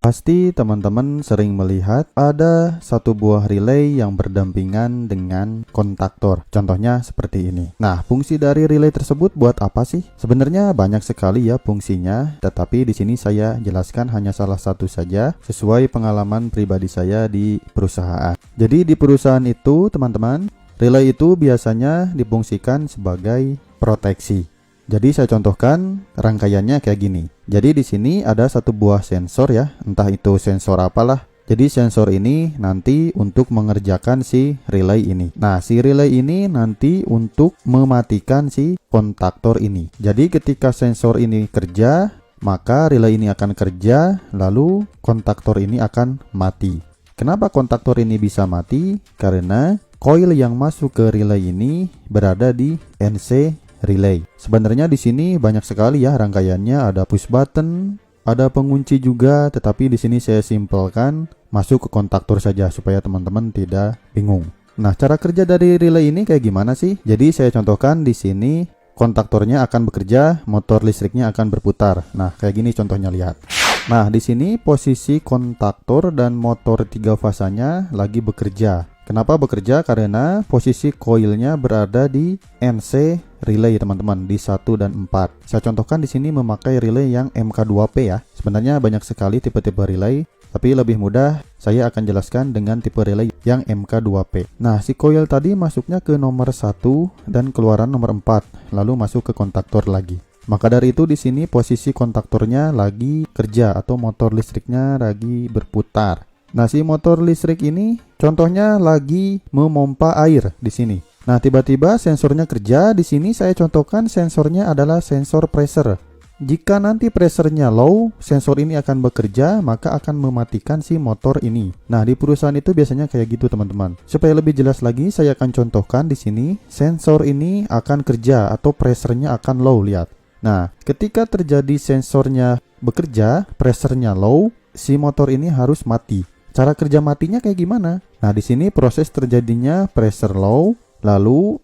Pasti teman-teman sering melihat ada satu buah relay yang berdampingan dengan kontaktor. Contohnya seperti ini. Nah, fungsi dari relay tersebut buat apa sih? Sebenarnya banyak sekali ya fungsinya, tetapi di sini saya jelaskan hanya salah satu saja sesuai pengalaman pribadi saya di perusahaan. Jadi di perusahaan itu, teman-teman, relay itu biasanya difungsikan sebagai proteksi. Jadi saya contohkan rangkaiannya kayak gini. Jadi di sini ada satu buah sensor ya, entah itu sensor apalah. Jadi sensor ini nanti untuk mengerjakan si relay ini. Nah, si relay ini nanti untuk mematikan si kontaktor ini. Jadi ketika sensor ini kerja, maka relay ini akan kerja, lalu kontaktor ini akan mati. Kenapa kontaktor ini bisa mati? Karena koil yang masuk ke relay ini berada di NC relay. Sebenarnya di sini banyak sekali ya rangkaiannya, ada push button, ada pengunci juga, tetapi di sini saya simpelkan masuk ke kontaktor saja supaya teman-teman tidak bingung. Nah, cara kerja dari relay ini kayak gimana sih? Jadi saya contohkan di sini kontaktornya akan bekerja, motor listriknya akan berputar. Nah, kayak gini contohnya, lihat. Nah, di sini posisi kontaktor dan motor 3 fasanya lagi bekerja. Kenapa bekerja? Karena posisi koilnya berada di NC relay, teman-teman, di 1 dan 4. Saya contohkan di sini memakai relay yang MK2P ya. Sebenarnya banyak sekali tipe-tipe relay, tapi lebih mudah saya akan jelaskan dengan tipe relay yang MK2P. Nah, si koil tadi masuknya ke nomor 1 dan keluaran nomor 4, lalu masuk ke kontaktor lagi. Maka dari itu di sini posisi kontaktornya lagi kerja atau motor listriknya lagi berputar. Nah, si motor listrik ini contohnya lagi memompa air di sini. Nah, tiba-tiba sensornya kerja. Di sini saya contohkan sensornya adalah sensor pressure. Jika nanti pressernya low, sensor ini akan bekerja, maka akan mematikan si motor ini. Nah, di perusahaan itu biasanya kayak gitu, teman-teman. Supaya lebih jelas lagi, saya akan contohkan di sini sensor ini akan kerja atau pressernya akan low, lihat. Nah, ketika terjadi sensornya bekerja, pressernya low, si motor ini harus mati. Cara kerja matinya kayak gimana? Nah, di sini proses terjadinya pressure low, lalu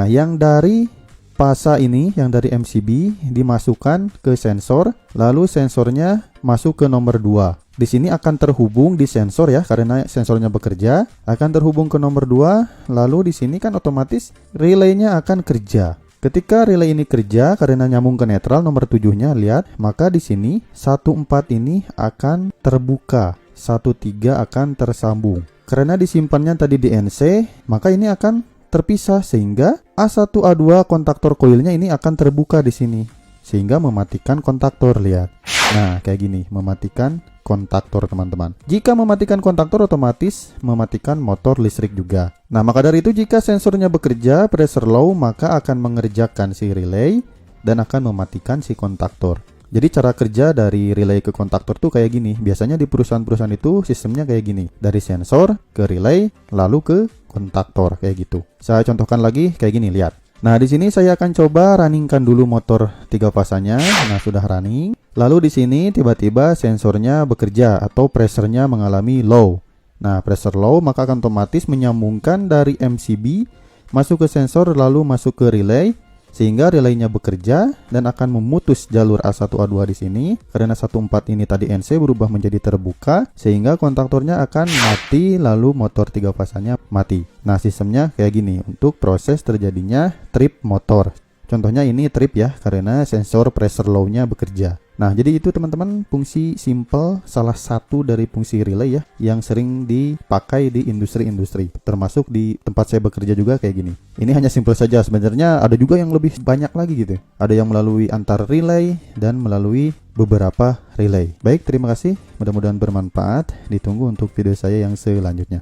yang dari pasa ini, yang dari MCB dimasukkan ke sensor, lalu sensornya masuk ke nomor 2. Di sini akan terhubung di sensor ya, karena sensornya bekerja, akan terhubung ke nomor 2, lalu di sini kan otomatis relaynya akan kerja. Ketika relay ini kerja karena nyambung ke netral nomor 7-nya, lihat, maka di sini 14 ini akan terbuka. 13 akan tersambung. Karena disimpannya tadi di NC, maka ini akan terpisah sehingga A1 A2 kontaktor koilnya ini akan terbuka di sini sehingga mematikan kontaktor, lihat. Nah, kayak gini, mematikan kontaktor, teman-teman. Jika mematikan kontaktor otomatis mematikan motor listrik juga. Nah, maka dari itu jika sensornya bekerja pressure low, maka akan mengerjakan si relay dan akan mematikan si kontaktor. Jadi cara kerja dari relay ke kontaktor tuh kayak gini. Biasanya di perusahaan-perusahaan itu sistemnya kayak gini. Dari sensor ke relay lalu ke kontaktor kayak gitu. Saya contohkan lagi kayak gini, lihat. Nah, di sini saya akan coba runningkan dulu motor 3 fasanya. Nah, sudah running. Lalu di sini tiba-tiba sensornya bekerja atau pressernya mengalami low. Nah, pressure low maka akan otomatis menyambungkan dari MCB masuk ke sensor lalu masuk ke relay. Sehingga relaynya bekerja dan akan memutus jalur A1 A2 di sini. Karena 14 ini tadi NC berubah menjadi terbuka, sehingga kontaktornya akan mati lalu motor 3 fasanya mati. Nah, sistemnya kayak gini untuk proses terjadinya trip motor. Contohnya ini trip ya, karena sensor pressure low-nya bekerja. Nah, jadi itu teman-teman fungsi simple, salah satu dari fungsi relay ya, yang sering dipakai di industri-industri. Termasuk di tempat saya bekerja juga kayak gini. Ini hanya simple saja, sebenarnya ada juga yang lebih banyak lagi gitu. Ada yang melalui antar relay dan melalui beberapa relay. Baik, terima kasih. Mudah-mudahan bermanfaat. Ditunggu untuk video saya yang selanjutnya.